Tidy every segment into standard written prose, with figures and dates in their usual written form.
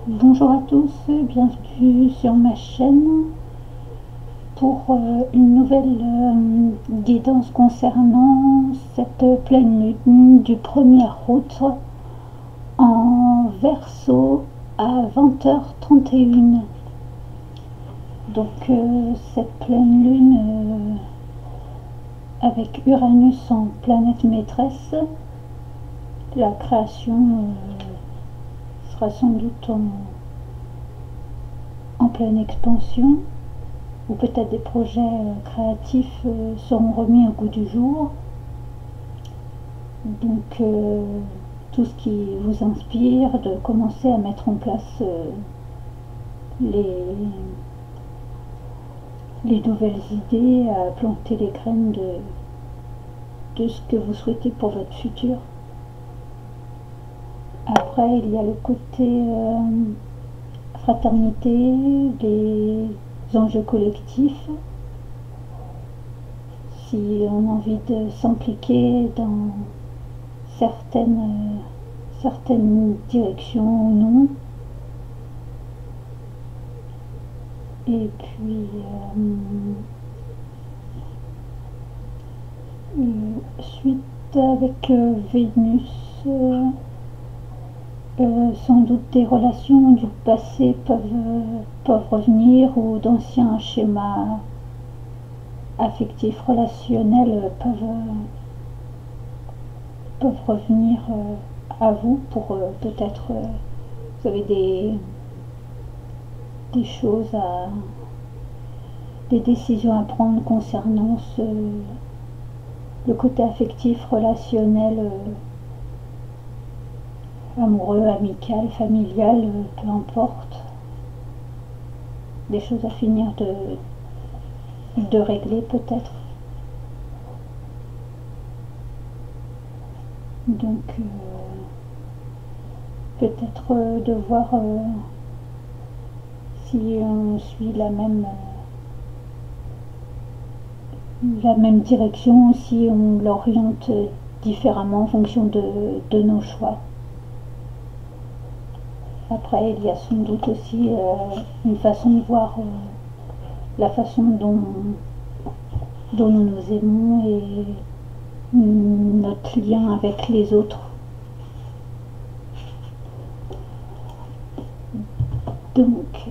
Bonjour à tous, bienvenue sur ma chaîne pour une nouvelle guidance concernant cette pleine lune du 1er août en Verseau à 20h31. Donc cette pleine lune avec Uranus en planète maîtresse, la création sera sans doute en pleine expansion, ou peut-être des projets créatifs seront remis au goût du jour. Donc tout ce qui vous inspire de commencer à mettre en place les nouvelles idées, à planter les graines de ce que vous souhaitez pour votre futur. Après, il y a le côté fraternité, les enjeux collectifs. Si on a envie de s'impliquer dans certaines directions ou non. Et puis suite avec Vénus, sans doute des relations du passé peuvent revenir, ou d'anciens schémas affectifs relationnels peuvent revenir à vous pour peut-être vous avez des choses des décisions à prendre concernant le côté affectif relationnel, amoureux, amical, familial, peu importe, des choses à finir de régler peut-être. Donc peut-être de voir si on suit la même direction, si on l'oriente différemment en fonction de nos choix. Après, il y a sans doute aussi une façon de voir la façon dont nous nous aimons et notre lien avec les autres. Donc,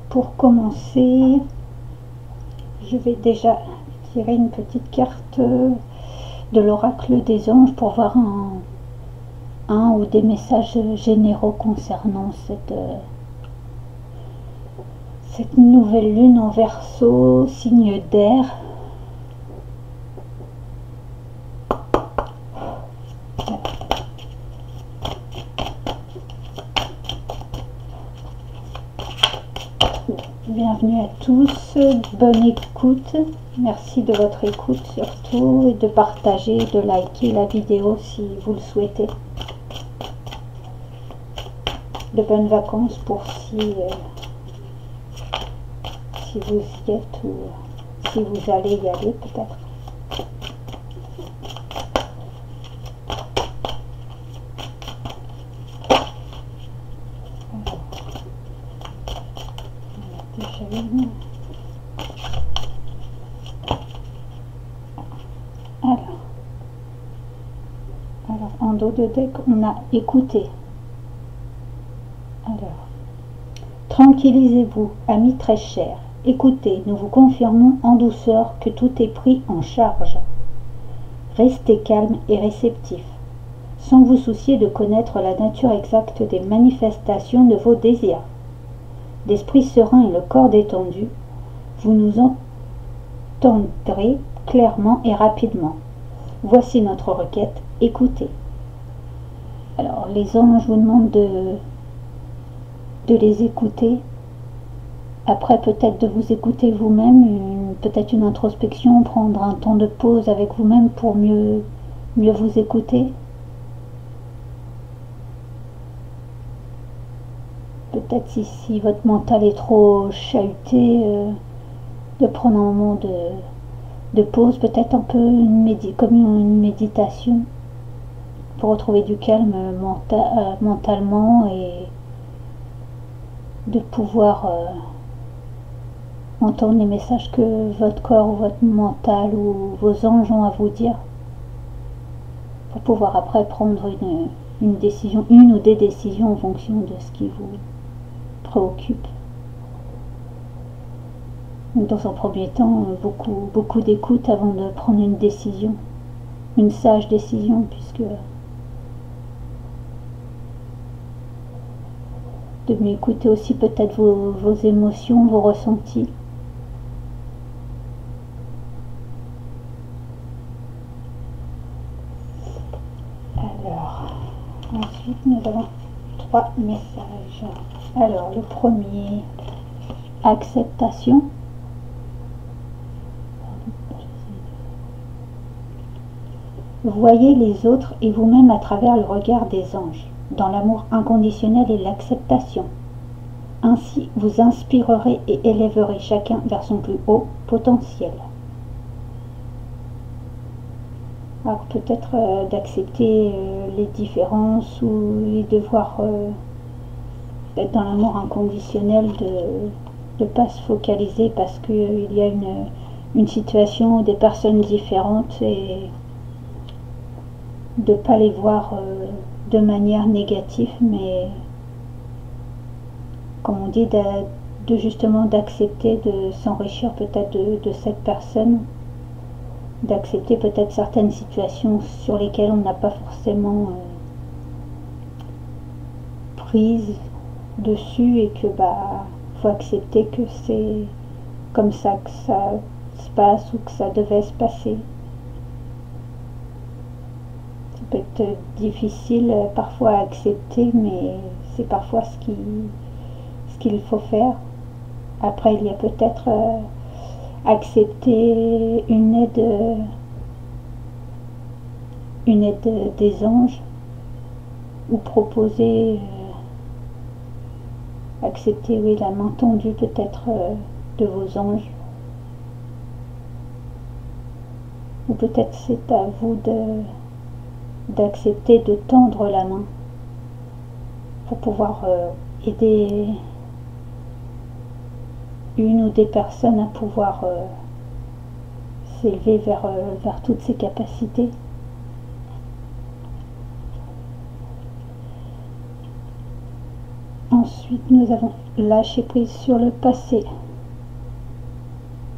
pour commencer, je vais déjà tirer une petite carte de l'oracle des anges pour voir un ou des messages généraux concernant cette nouvelle lune en Verseau, signe d'air. Bienvenue à tous, bonne écoute, merci de votre écoute surtout, et de partager, de liker la vidéo si vous le souhaitez. De bonnes vacances pour si vous y êtes, ou si vous allez y aller peut-être. Alors, en dos de deck, on a écouté. Alors, tranquillisez-vous, amis très chers. Écoutez, nous vous confirmons en douceur que tout est pris en charge. Restez calme et réceptif, sans vous soucier de connaître la nature exacte des manifestations de vos désirs. L'esprit serein et le corps détendu, vous nous entendrez clairement et rapidement. Voici notre requête, écoutez. Alors, les anges vous demandent de les écouter. Après, peut-être de vous écouter vous-même, peut-être une introspection, prendre un temps de pause avec vous-même pour mieux vous écouter. Peut-être si votre mental est trop chahuté, de prendre un moment de pause, peut-être un peu comme une méditation, pour retrouver du calme mentalement, et de pouvoir entendre les messages que votre corps ou votre mental ou vos anges ont à vous dire, pour pouvoir après prendre une décision, une ou des décisions en fonction de ce qui vous préoccupe. Donc dans un premier temps, beaucoup d'écoute avant de prendre une décision, une sage décision, puisque de mieux écouter aussi peut-être vos émotions, vos ressentis. Alors, ensuite nous avons 3 messages. Alors, le premier, acceptation. Voyez les autres et vous-même à travers le regard des anges, dans l'amour inconditionnel et l'acceptation. Ainsi, vous inspirerez et élèverez chacun vers son plus haut potentiel. Alors peut-être d'accepter les différences ou de voir d'être dans l'amour inconditionnel, de ne pas se focaliser parce qu'il y a une situation, des personnes différentes, et de ne pas les voir de manière négative, mais comme on dit, de justement d'accepter de s'enrichir peut-être de cette personne, d'accepter peut-être certaines situations sur lesquelles on n'a pas forcément prise dessus, et que faut accepter que c'est comme ça que ça se passe ou que ça devait se passer. Ça peut être difficile parfois à accepter, mais c'est parfois ce qu'il faut faire. Après, il y a peut-être accepter une aide des anges, ou proposer, accepter, oui, la main tendue peut-être de vos anges, ou peut-être c'est à vous d'accepter de tendre la main pour pouvoir aider une ou des personnes à pouvoir s'élever vers toutes ses capacités. Ensuite, nous avons lâché prise sur le passé.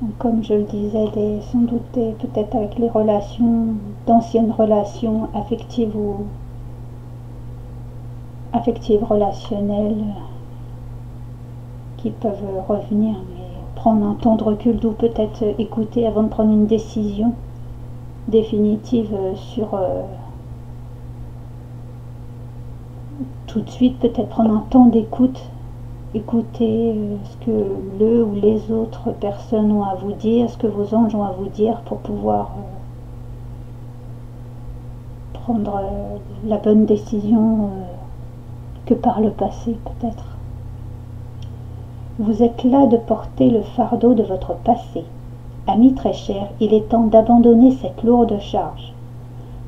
Donc, comme je le disais, sans doute peut-être avec les relations, d'anciennes relations affectives ou affectives, relationnelles, qui peuvent revenir, mais prendre un temps de recul, d'où peut-être écouter avant de prendre une décision définitive sur tout de suite, peut-être prendre un temps d'écoute, écouter ce que le ou les autres personnes ont à vous dire, ce que vos anges ont à vous dire, pour pouvoir prendre la bonne décision que par le passé peut-être. Vous êtes là de porter le fardeau de votre passé. Ami très cher, il est temps d'abandonner cette lourde charge.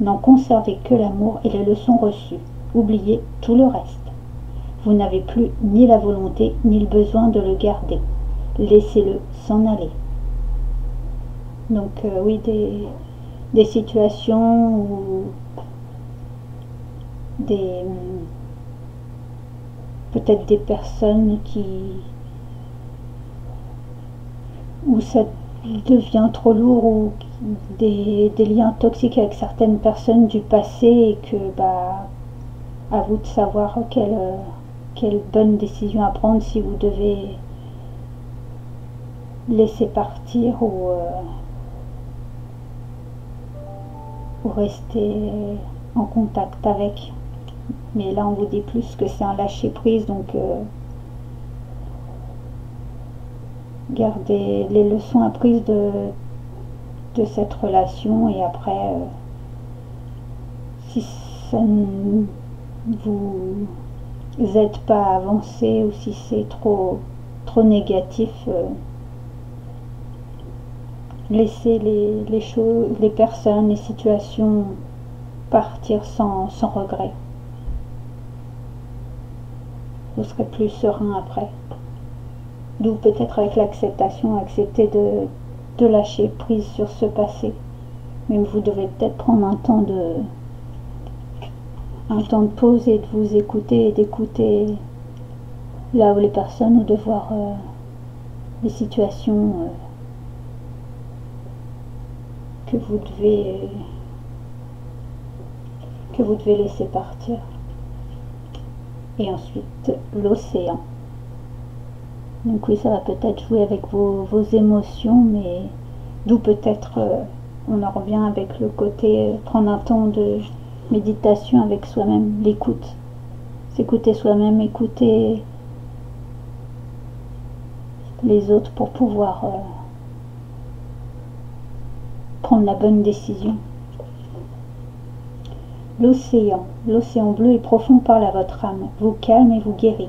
N'en conservez que l'amour et les leçons reçues. Oubliez tout le reste. Vous n'avez plus ni la volonté ni le besoin de le garder. Laissez-le s'en aller. Donc oui, des situations ou peut-être des personnes où ça devient trop lourd, ou des liens toxiques avec certaines personnes du passé, et que à vous de savoir quelle bonne décision à prendre, si vous devez laisser partir ou rester en contact avec. Mais là on vous dit plus que c'est un lâcher prise, donc gardez les leçons apprises de cette relation, et après si ça ne vous aide pas à avancer, ou si c'est trop négatif, laissez les choses, les personnes, les situations partir sans regret. Vous serez plus serein après. D'où peut-être avec l'acceptation, accepter de lâcher prise sur ce passé. Mais vous devez peut-être prendre un temps de pause et de vous écouter et d'écouter là où les personnes, ou de voir les situations que vous devez laisser partir. Et ensuite l'océan. Donc oui, ça va peut-être jouer avec vos émotions, mais d'où peut-être on en revient avec le côté prendre un temps de méditation avec soi-même, l'écoute, s'écouter soi-même, écouter les autres pour pouvoir prendre la bonne décision. L'océan bleu et profond parle à votre âme, vous calme et vous guérit.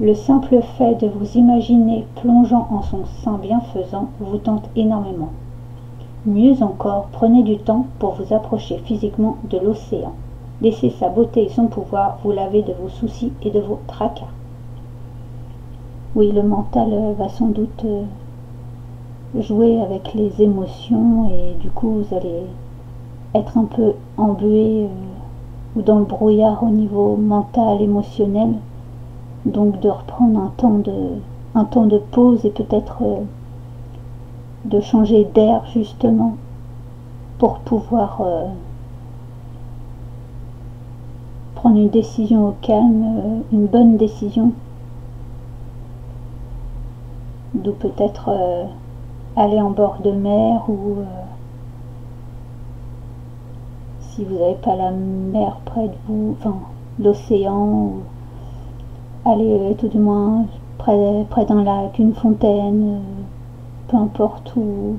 Le simple fait de vous imaginer plongeant en son sein bienfaisant vous tente énormément. Mieux encore, prenez du temps pour vous approcher physiquement de l'océan. Laissez sa beauté et son pouvoir vous laver de vos soucis et de vos tracas. Oui, le mental va sans doute jouer avec les émotions, et du coup vous allez être un peu embué ou dans le brouillard au niveau mental, émotionnel. Donc de reprendre un temps de pause et peut-être de changer d'air justement pour pouvoir prendre une décision au calme, une bonne décision. D'où peut-être aller en bord de mer, ou si vous n'avez pas la mer près de vous, enfin l'océan, ou aller tout du moins près d'un lac, une fontaine, peu importe où.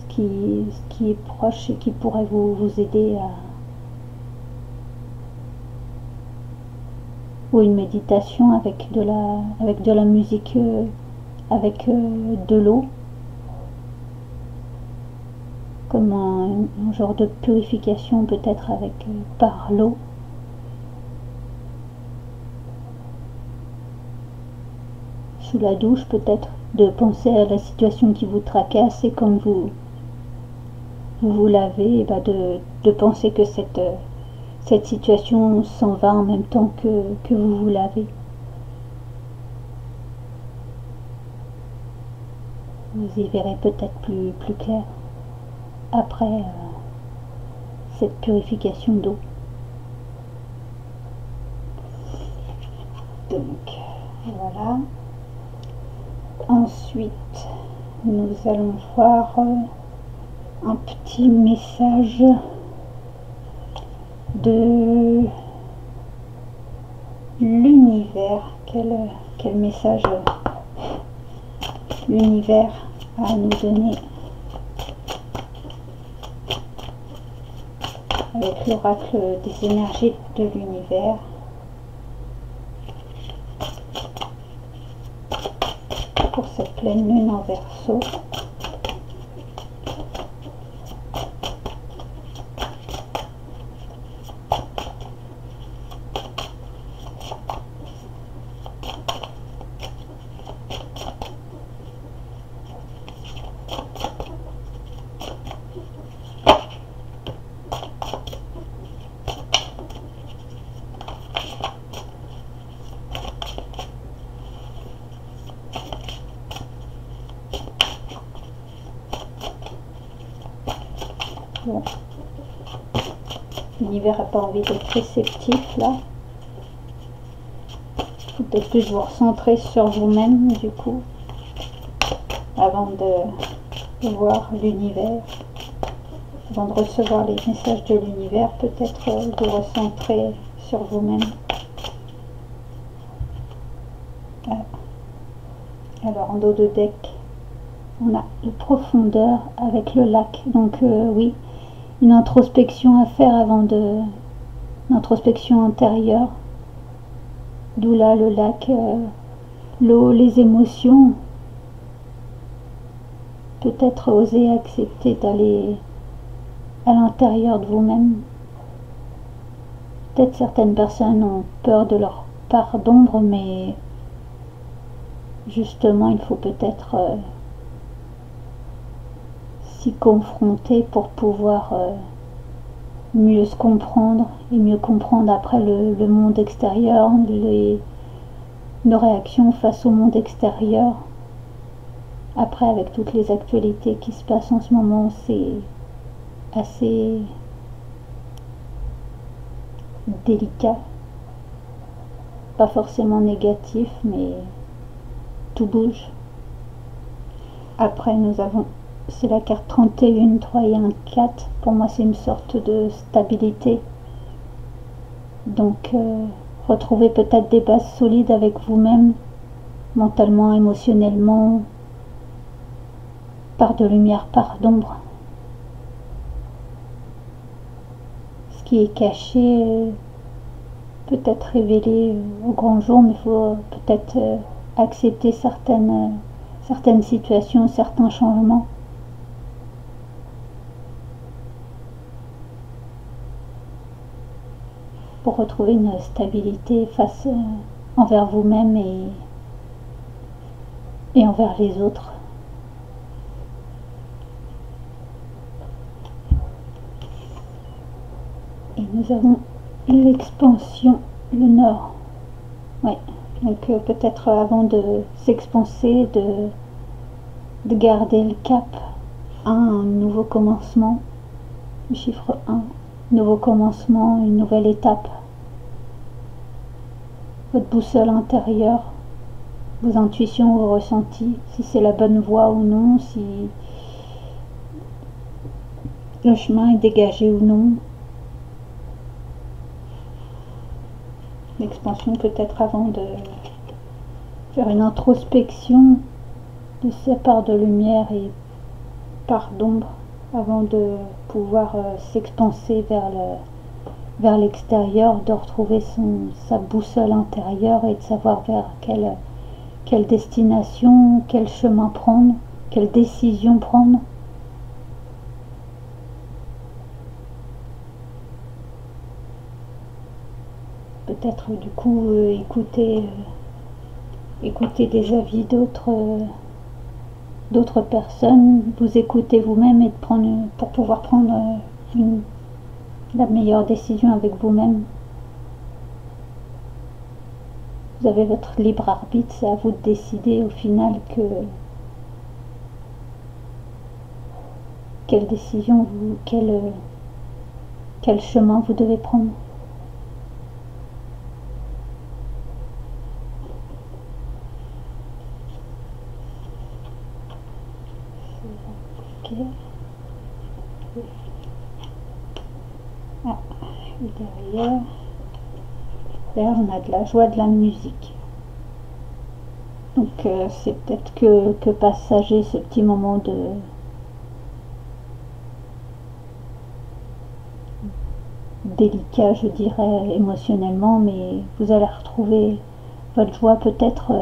Ce qui est proche et qui pourrait vous aider à... Ou une méditation avec de la musique, avec de l'eau, comme un genre de purification peut-être par l'eau. Sous la douche peut-être, de penser à la situation qui vous tracasse, et comme vous lavez, et de penser que cette situation s'en va en même temps que vous lavez. Vous y verrez peut-être plus clair après cette purification d'eau. Donc voilà. Ensuite, nous allons voir un petit message de l'univers. Quel message l'univers a à nous donner avec l'oracle des énergies de l'univers. Pour cette pleine lune en Verseau. Bon. L'univers n'a pas envie d'être réceptif là. Il faut peut-être plus vous recentrer sur vous-même du coup, avant de voir l'univers, avant de recevoir les messages de l'univers, peut-être vous recentrer sur vous-même. Alors en dos de deck, on a la profondeur avec le lac. Donc oui, une introspection à faire l'introspection intérieure. D'où là le lac, l'eau, les émotions. Peut-être oser accepter d'aller à l'intérieur de vous-même Peut-être certaines personnes ont peur de leur part d'ombre, mais justement il faut peut-être s'y confronter pour pouvoir mieux se comprendre et mieux comprendre après le monde extérieur, nos réactions face au monde extérieur. Après, avec toutes les actualités qui se passent en ce moment, c'est assez délicat. Pas forcément négatif, mais tout bouge. Après, nous avons, c'est la carte 31, 3 et 1, 4. Pour moi, c'est une sorte de stabilité. Donc, retrouver peut-être des bases solides avec vous-même, mentalement, émotionnellement, part de lumière, part d'ombre. Ce qui est caché peut être révélé au grand jour, mais il faut peut-être accepter certaines situations, certains changements. Pour retrouver une stabilité face envers vous-même et envers les autres. Et nous avons l'expansion, le nord. Ouais. Donc peut-être avant de s'expanser, de garder le cap à un nouveau commencement, le chiffre 1, nouveau commencement, une nouvelle étape. Votre boussole intérieure, vos intuitions, vos ressentis, si c'est la bonne voie ou non, si le chemin est dégagé ou non. L'expansion peut-être avant de faire une introspection de sa part de lumière et part d'ombre avant de pouvoir s'expanser vers l'extérieur, de retrouver sa boussole intérieure et de savoir vers quelle destination, quel chemin prendre, quelle décision prendre. Peut-être du coup écouter des avis d'autres personnes, vous écouter vous-même et pour pouvoir prendre la meilleure décision avec vous-même. Vous avez votre libre arbitre, c'est à vous de décider au final quelle décision quel chemin vous devez prendre. Okay. Ah, et derrière, on a de la joie, de la musique. Donc c'est peut-être que passager ce petit moment délicat, je dirais, émotionnellement, mais vous allez retrouver votre joie peut-être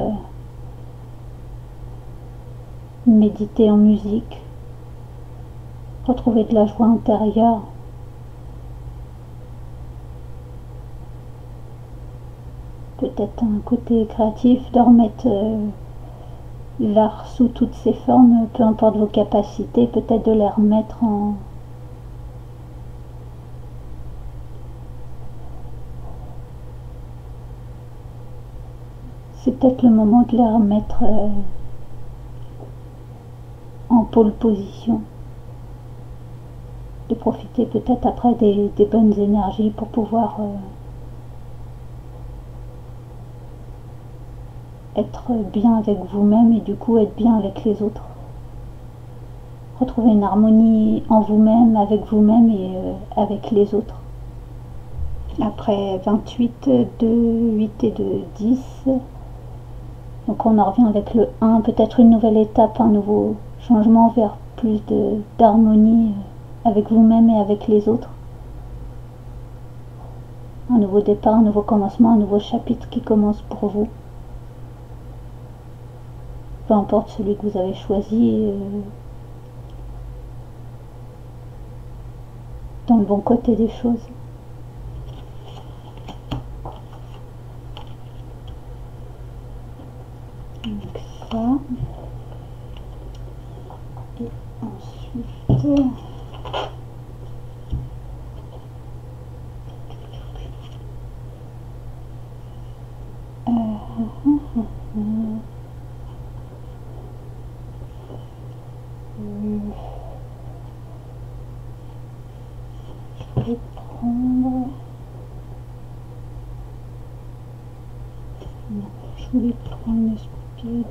méditer en musique, retrouver de la joie intérieure. Peut-être un côté créatif, de remettre l'art sous toutes ses formes, peu importe vos capacités, peut-être de les remettre en... C'est peut-être le moment de les remettre en pôle position. De profiter peut-être après des bonnes énergies pour pouvoir être bien avec vous-même et du coup être bien avec les autres. Retrouver une harmonie en vous-même, avec vous-même et avec les autres. Après 28, 2, 8 et 2, 10. Donc on en revient avec le 1, peut-être une nouvelle étape, un nouveau changement vers plus d'harmonie avec vous-même et avec les autres. Un nouveau départ, un nouveau commencement, un nouveau chapitre qui commence pour vous. Peu importe celui que vous avez choisi, dans le bon côté des choses. Et ensuite, je vais prendre... Non, je voulais prendre une speed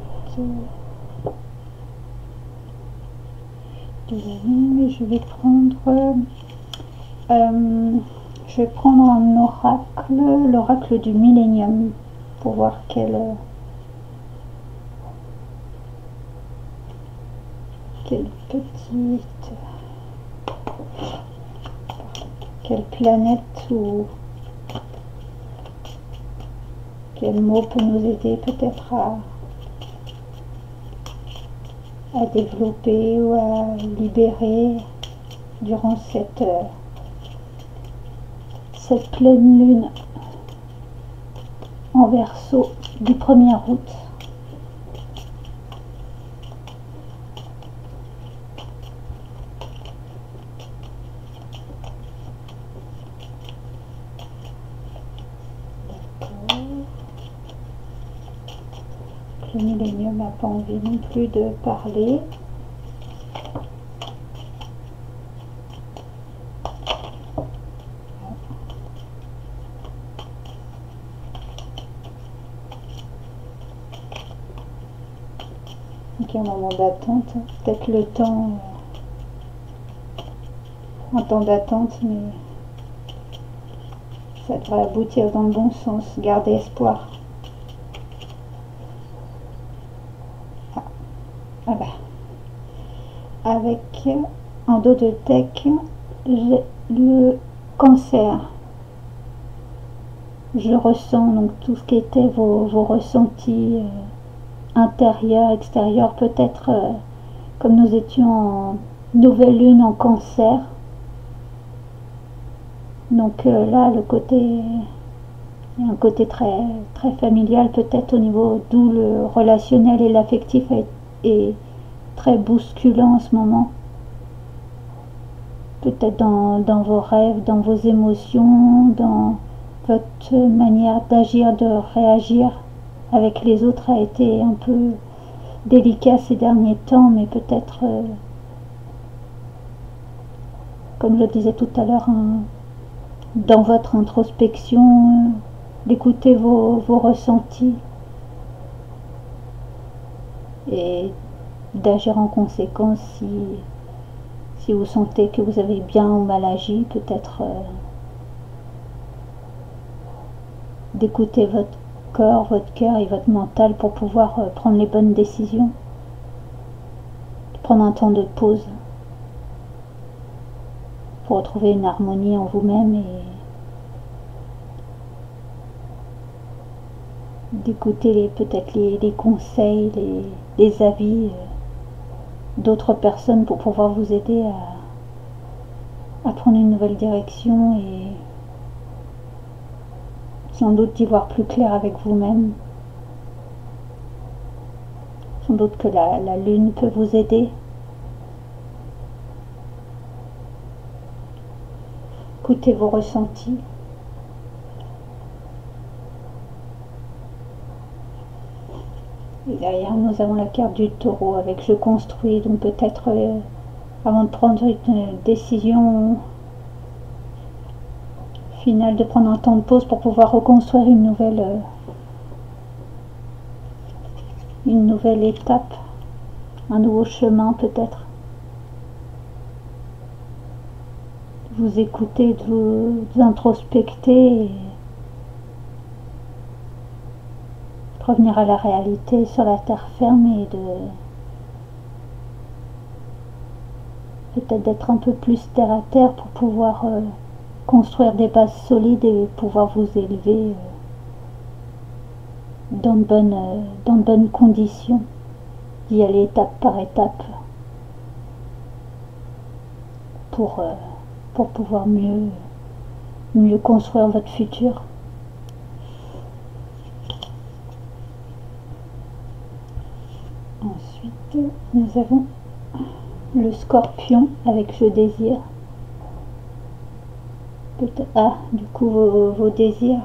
de la lune, mais je vais prendre un oracle, l'oracle du millénium, pour voir quelle planète ou quel mot peut nous aider peut-être à développer ou à libérer durant cette pleine lune en Verseau du 1er août. Le millénium n'a pas envie non plus de parler. Donc il y a un moment d'attente, peut-être le temps, un temps d'attente, mais ça devrait aboutir dans le bon sens. Gardez espoir. Ah bah. Avec en dos de deck, j'ai le Cancer. Je ressens donc tout ce qui était vos ressentis intérieurs, extérieurs, peut-être comme nous étions en nouvelle lune en Cancer. Donc là, le côté, il y a un côté très, très familial, peut-être au niveau d'où le relationnel et l'affectif est très bousculant en ce moment. Peut-être dans vos rêves, dans vos émotions, dans votre manière d'agir, de réagir avec les autres a été un peu délicat ces derniers temps, mais peut-être, comme je le disais tout à l'heure, dans votre introspection, d'écouter vos ressentis et d'agir en conséquence si vous sentez que vous avez bien ou mal agi, peut-être d'écouter votre corps, votre cœur et votre mental pour pouvoir prendre les bonnes décisions, prendre un temps de pause pour retrouver une harmonie en vous-même et d'écouter peut-être les conseils, les avis d'autres personnes pour pouvoir vous aider à prendre une nouvelle direction et sans doute d'y voir plus clair avec vous-même. Sans doute que la lune peut vous aider. Écoutez vos ressentis. Et derrière, nous avons la carte du taureau avec je construis. Donc peut-être avant de prendre une décision finale, de prendre un temps de pause pour pouvoir reconstruire une nouvelle étape, un nouveau chemin peut-être. Vous écoutez, de vous introspecter et revenir à la réalité sur la terre ferme et de peut-être d'être un peu plus terre à terre pour pouvoir construire des bases solides et pouvoir vous élever dans de bonnes conditions, d'y aller étape par étape pour pouvoir mieux construire votre futur. Ensuite, nous avons le scorpion avec je désire. Ah, du coup, vos désirs.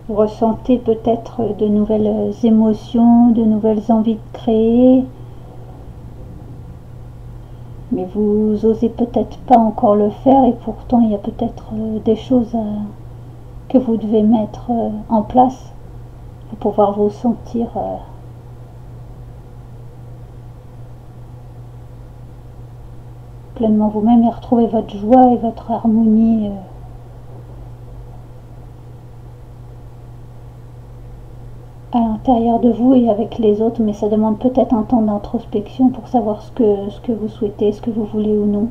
Vous ressentez peut-être de nouvelles émotions, de nouvelles envies de créer. Mais vous osez peut-être pas encore le faire et pourtant il y a peut-être des choses que vous devez mettre en place pour pouvoir vous sentir pleinement vous-même et retrouver votre joie et votre harmonie à l'intérieur de vous et avec les autres, mais ça demande peut-être un temps d'introspection pour savoir ce que vous souhaitez, ce que vous voulez ou non.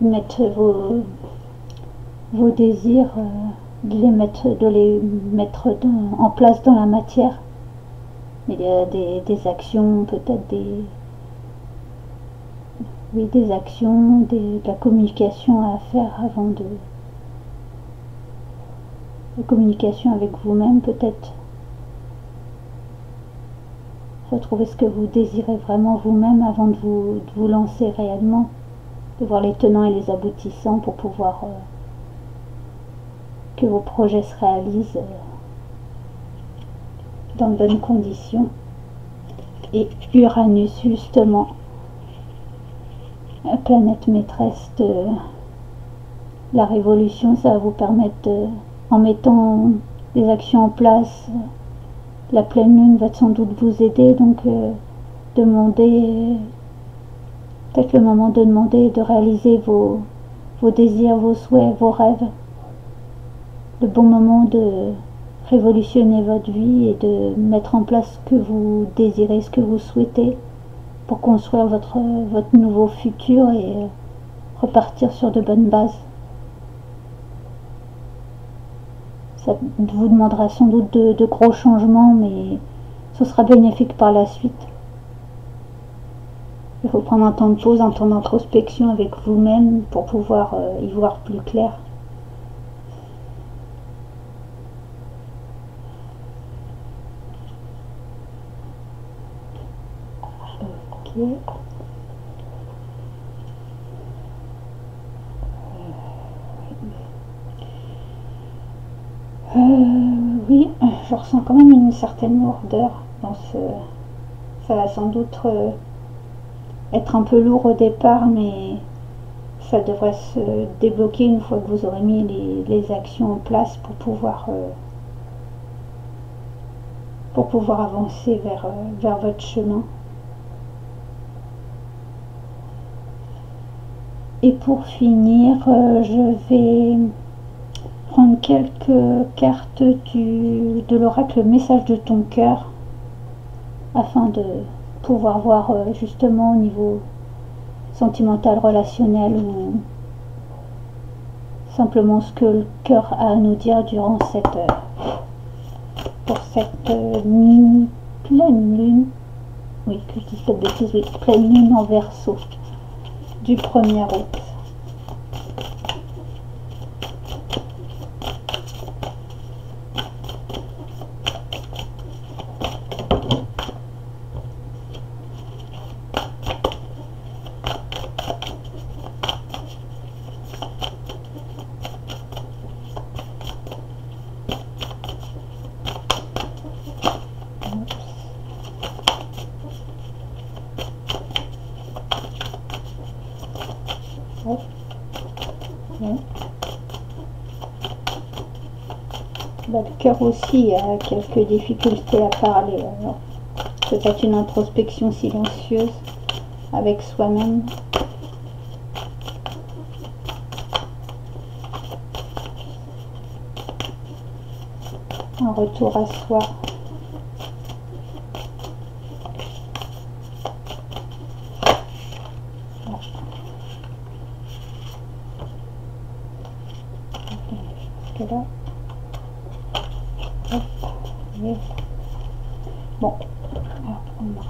Mettre vos désirs, de les mettre en place dans la matière. Il y a des actions, peut-être des actions, de la communication à faire avant de communication avec vous-même, peut-être retrouver ce que vous désirez vraiment vous-même avant de vous lancer réellement, de voir les tenants et les aboutissants pour pouvoir que vos projets se réalisent dans de bonnes conditions. Et Uranus, justement, la planète maîtresse de la révolution, ça va vous permettre en mettant des actions en place, la pleine lune va sans doute vous aider, donc demandez, peut-être le moment de demander, de réaliser vos désirs, vos souhaits, vos rêves, le bon moment de révolutionner votre vie et de mettre en place ce que vous désirez, ce que vous souhaitez pour construire votre nouveau futur et repartir sur de bonnes bases. Ça vous demandera sans doute de gros changements, mais ce sera bénéfique par la suite. Il faut prendre un temps de pause, un temps d'introspection avec vous-même pour pouvoir y voir plus clair. Ok. Oui, je ressens quand même une certaine lourdeur dans ça va sans doute être un peu lourd au départ, mais ça devrait se débloquer une fois que vous aurez mis les actions en place pour pouvoir avancer vers votre chemin. Et pour finir, je vais prendre quelques cartes de l'oracle Message de ton cœur afin de pouvoir voir justement au niveau sentimental, relationnel ou simplement ce que le cœur a à nous dire durant pour cette pleine lune, oui, que je dis pas de bêtises, oui, pleine lune en Verseau du 1er août. Le cœur aussi a quelques difficultés à parler, alors peut-être une introspection silencieuse avec soi-même. Un retour à soi. Là. Bon, alors on a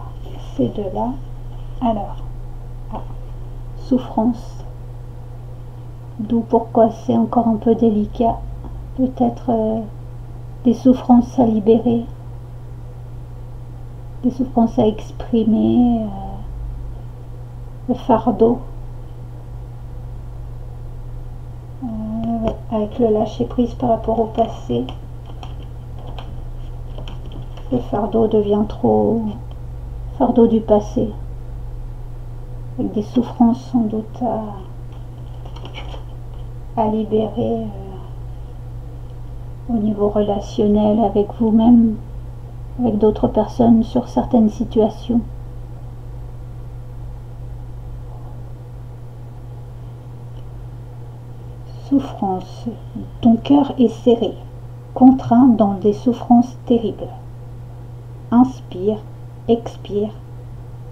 ces deux-là. Alors, souffrance. D'où pourquoi c'est encore un peu délicat. Peut-être des souffrances à libérer. des souffrances à exprimer, le fardeau, avec le lâcher prise par rapport au passé. Le fardeau devient trop fardeau du passé, avec des souffrances sans doute à libérer au niveau relationnel avec vous-même, avec d'autres personnes sur certaines situations. Souffrance. Ton cœur est serré, contraint dans des souffrances terribles. Inspire, expire,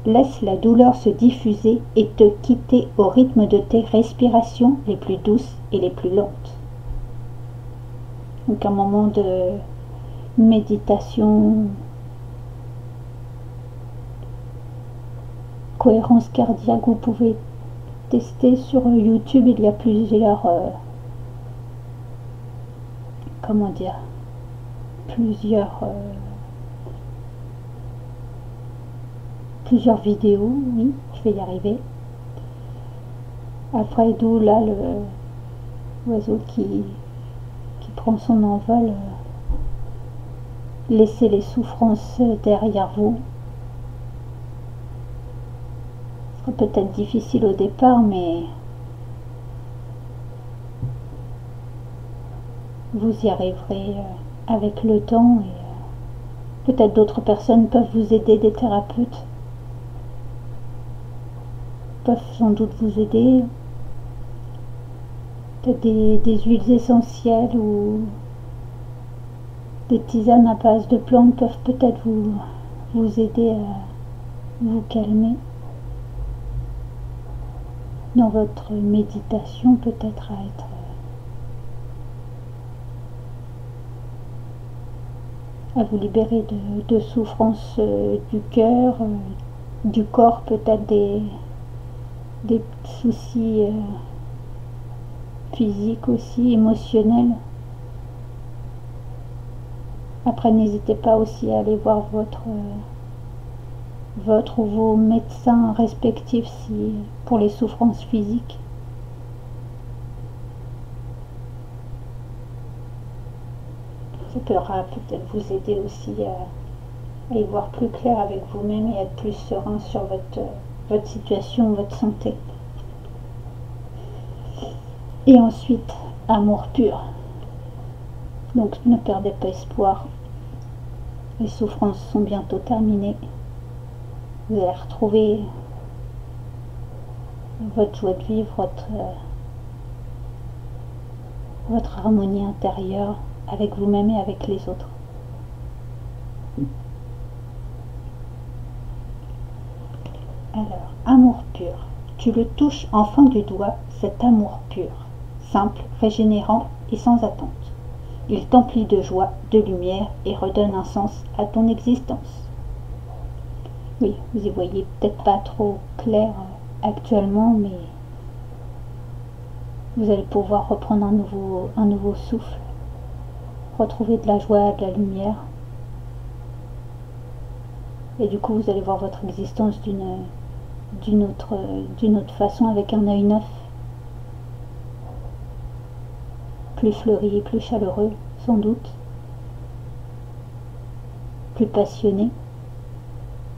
laisse la douleur se diffuser et te quitter au rythme de tes respirations les plus douces et les plus lentes. Donc un moment de méditation, cohérence cardiaque, vous pouvez tester sur YouTube, il y a plusieurs plusieurs vidéos, oui, je vais y arriver. Après, d'où là l'oiseau qui prend son envol. Laissez les souffrances derrière vous. Ce sera peut-être difficile au départ, mais vous y arriverez avec le temps, et peut-être d'autres personnes peuvent vous aider, des thérapeutes peuvent sans doute vous aider, peut-être des huiles essentielles ou des tisanes à base de plantes peuvent peut-être vous aider à vous calmer dans votre méditation, peut-être à vous libérer de souffrances du cœur, du corps, peut-être des soucis physiques aussi, émotionnels. Après, n'hésitez pas aussi à aller voir votre ou vos médecins respectifs pour les souffrances physiques. Ça pourra peut-être vous aider aussi à y voir plus clair avec vous-même et être plus serein sur votre situation, votre santé. Et ensuite, amour pur. Donc ne perdez pas espoir. Les souffrances sont bientôt terminées. Vous allez retrouver votre joie de vivre, votre harmonie intérieure avec vous-même et avec les autres. Alors, amour pur. Tu le touches enfin du doigt, cet amour pur, simple, régénérant et sans attente. Il t'emplit de joie, de lumière et redonne un sens à ton existence. Oui, vous y voyez peut-être pas trop clair actuellement, mais vous allez pouvoir reprendre un nouveau souffle, retrouver de la joie, de la lumière. Et du coup, vous allez voir votre existence d'une autre façon, avec un œil neuf, plus fleuri, plus chaleureux, sans doute, plus passionné,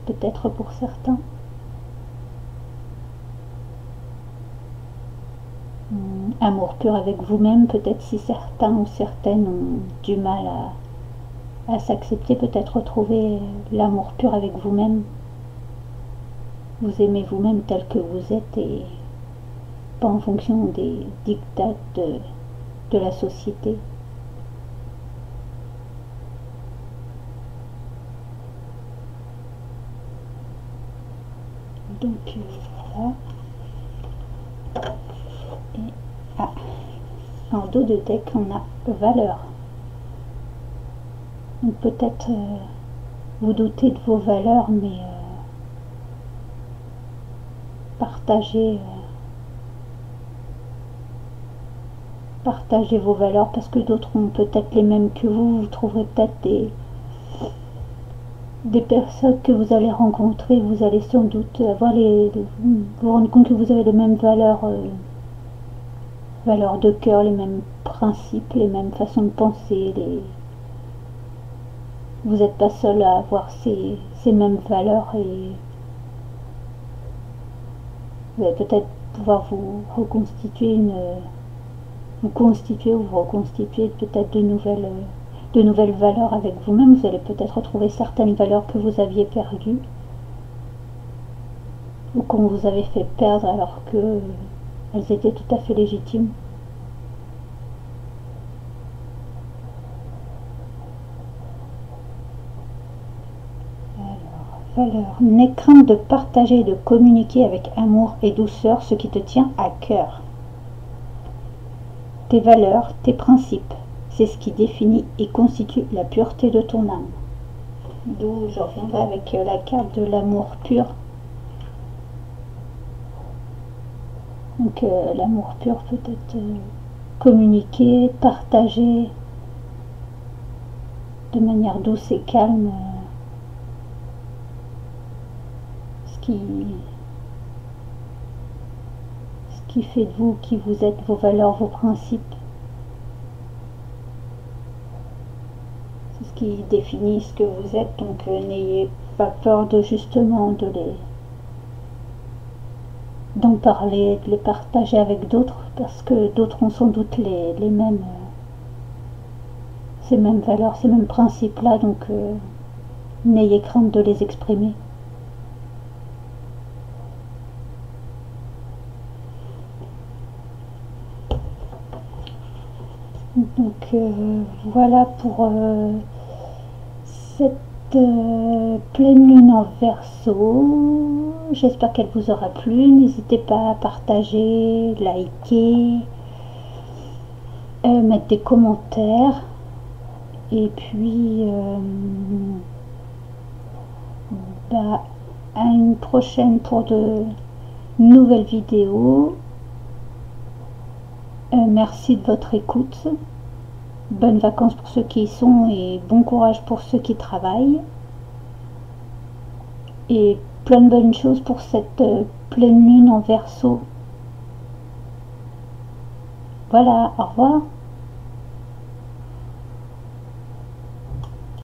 peut-être pour certains. Amour pur avec vous-même, peut-être si certains ou certaines ont du mal à s'accepter, peut-être retrouver l'amour pur avec vous-même. Vous aimez vous-même tel que vous êtes et pas en fonction des dictats de la société. Donc voilà. Et en dos de deck, on a valeur. Donc peut-être vous doutez de vos valeurs, mais partagez vos valeurs, parce que d'autres ont peut-être les mêmes que vous. Vous trouverez peut-être des personnes que vous allez rencontrer, vous allez sans doute avoir vous rendre compte que vous avez les mêmes valeurs, valeurs de cœur, les mêmes principes, les mêmes façons de penser. Vous n'êtes pas seul à avoir ces mêmes valeurs et vous allez peut-être pouvoir vous reconstituer vous constituer ou vous reconstituer peut-être de nouvelles valeurs avec vous-même. Vous allez peut-être retrouver certaines valeurs que vous aviez perdues ou qu'on vous avait fait perdre alors que elles étaient tout à fait légitimes. Valeur. N'aie crainte de partager et de communiquer avec amour et douceur ce qui te tient à cœur. Tes valeurs, tes principes, c'est ce qui définit et constitue la pureté de ton âme. D'où je reviendrai avec la carte de l'amour pur. Donc l'amour pur peut être communiqué, partagé de manière douce et calme ce qui fait de vous qui vous êtes, vos valeurs, vos principes. C'est ce qui définit ce que vous êtes, donc n'ayez pas peur de justement d'en parler, de les partager avec d'autres, parce que d'autres ont sans doute les mêmes ces mêmes valeurs, ces mêmes principes là, donc n'ayez crainte de les exprimer. Donc voilà pour cette pleine lune en Verseau. J'espère qu'elle vous aura plu. N'hésitez pas à partager, liker, mettre des commentaires. Et puis à une prochaine pour de nouvelles vidéos. Merci de votre écoute. Bonnes vacances pour ceux qui y sont et bon courage pour ceux qui travaillent. Et plein de bonnes choses pour cette pleine lune en Verseau. Voilà, au revoir.